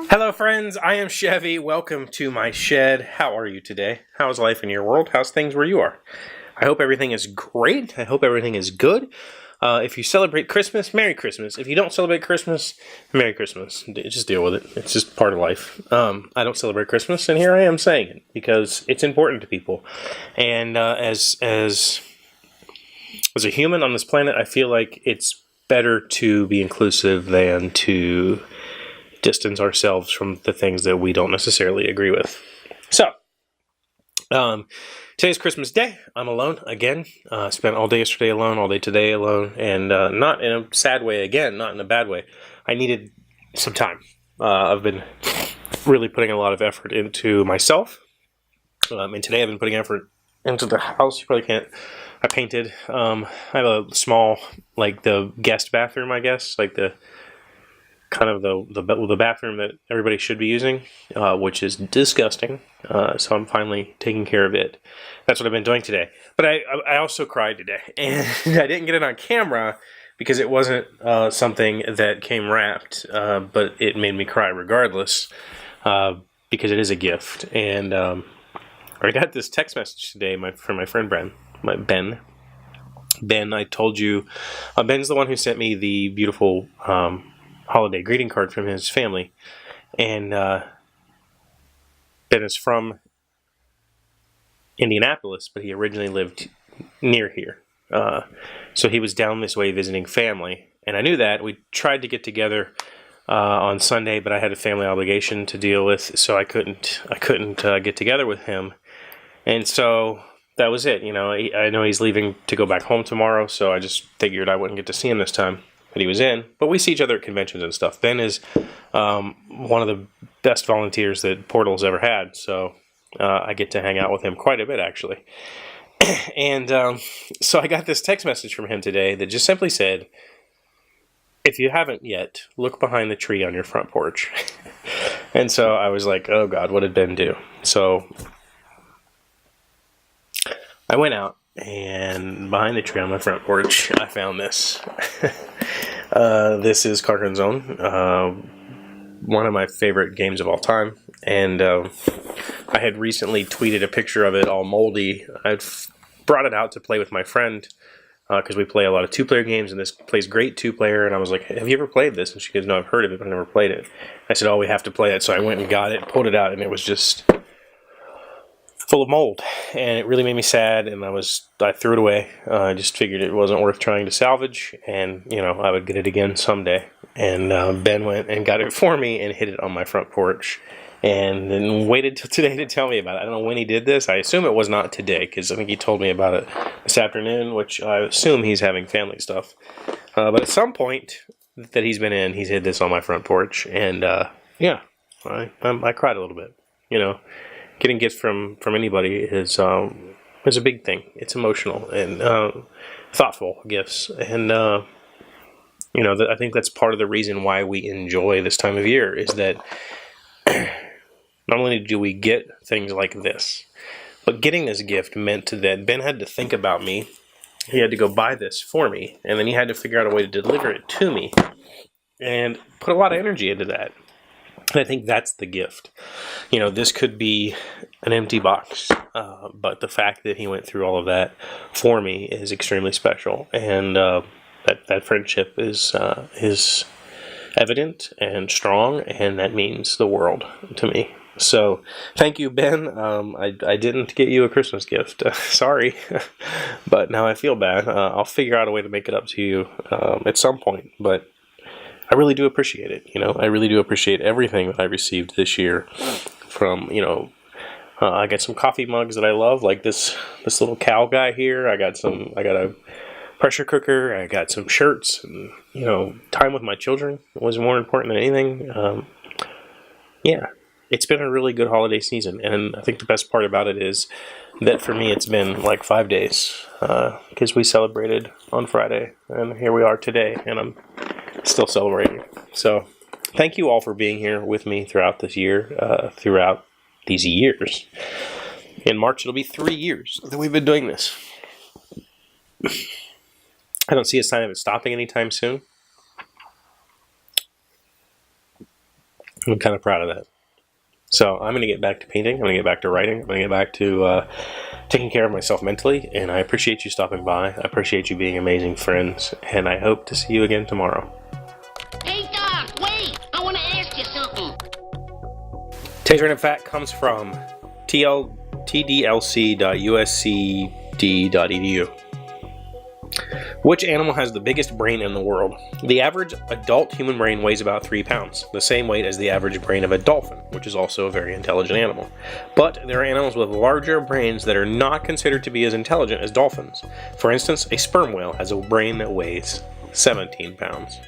Hello friends, I am Chevee. Welcome to my shed. How are you today? How's life in your world? How's things where you are? I hope everything is great. I hope everything is good. If you celebrate Christmas, Merry Christmas. If you don't celebrate Christmas, Merry Christmas. Just deal with it. It's just part of life. I don't celebrate Christmas, and here I am saying it because it's important to people. And as a human on this planet, I feel like it's better to be inclusive than to distance ourselves from the things that we don't necessarily agree with. So, today's Christmas Day. I'm alone again. Spent all day yesterday alone, all day today alone, and not in a sad way again, not in a bad way. I needed some time. I've been really putting a lot of effort into myself, and today I've been putting effort into the house. You probably can't. I painted. I have a small, like the guest bathroom, I guess, like the kind of the bathroom that everybody should be using, which is disgusting. So I'm finally taking care of it. That's what I've been doing today. But I also cried today, and I didn't get it on camera because it wasn't something that came wrapped, but it made me cry regardless, because it is a gift. And I got this text message today from my friend Ben. Ben, I told you, Ben's the one who sent me the beautiful holiday greeting card from his family, and Ben is from Indianapolis, but he originally lived near here, so he was down this way visiting family, and I knew that. We tried to get together on Sunday, but I had a family obligation to deal with, so I couldn't get together with him, and so that was it. You know, I know he's leaving to go back home tomorrow, so I just figured I wouldn't get to see him this time. But he was in. But we see each other at conventions and stuff. Ben is one of the best volunteers that Portal's ever had, so I get to hang out with him quite a bit, actually. And so I got this text message from him today that just simply said, if you haven't yet, look behind the tree on your front porch. And so I was like, oh God, what did Ben do? So I went out, and behind the tree on my front porch, I found this. This is Carcassonne, one of my favorite games of all time, and I had recently tweeted a picture of it all moldy. I'd brought it out to play with my friend, because we play a lot of two-player games, and this plays great two-player, and I was like, have you ever played this? And she goes, no, I've heard of it, but I've never played it. I said, oh, we have to play it, so I went and got it, pulled it out, and it was just full of mold, and it really made me sad, and I threw it away. I just figured it wasn't worth trying to salvage, and I would get it again someday. And Ben went and got it for me and hid it on my front porch, and then waited till today to tell me about it. I don't know when he did this. I assume it was not today, because I think he told me about it this afternoon, which I assume he's having family stuff. But at some point that he's been in, he's hid this on my front porch, and yeah, I cried a little bit. Getting gifts from anybody is a big thing. It's emotional and thoughtful gifts, and I think that's part of the reason why we enjoy this time of year is that not only do we get things like this, but getting this gift meant that Ben had to think about me. He had to go buy this for me, and then he had to figure out a way to deliver it to me, and put a lot of energy into that. And I think that's the gift. This could be an empty box, but the fact that he went through all of that for me is extremely special. And that friendship is evident and strong, and that means the world to me. So thank you, Ben. I didn't get you a Christmas gift. Sorry. But now I feel bad. I'll figure out a way to make it up to you at some point. But I really do appreciate it. I really do appreciate everything that I received this year from, I got some coffee mugs that I love, like this little cow guy here. I got a pressure cooker. I got some shirts, and, time with my children was more important than anything. Yeah, it's been a really good holiday season, and I think the best part about it is that for me it's been like 5 days, because we celebrated on Friday, and here we are today, and I'm still celebrating. So thank you all for being here with me throughout this year, throughout these years. In March, it'll be 3 years that we've been doing this. I don't see a sign of it stopping anytime soon. I'm kind of proud of that. So I'm going to get back to painting. I'm going to get back to writing. I'm going to get back to taking care of myself mentally. And I appreciate you stopping by. I appreciate you being amazing friends. And I hope to see you again tomorrow. Hey, Doc, wait! I want to ask you something. Today's random fact comes from tdlc.uscd.edu. Which animal has the biggest brain in the world? The average adult human brain weighs about 3 pounds, the same weight as the average brain of a dolphin, which is also a very intelligent animal. But there are animals with larger brains that are not considered to be as intelligent as dolphins. For instance, a sperm whale has a brain that weighs 17 pounds.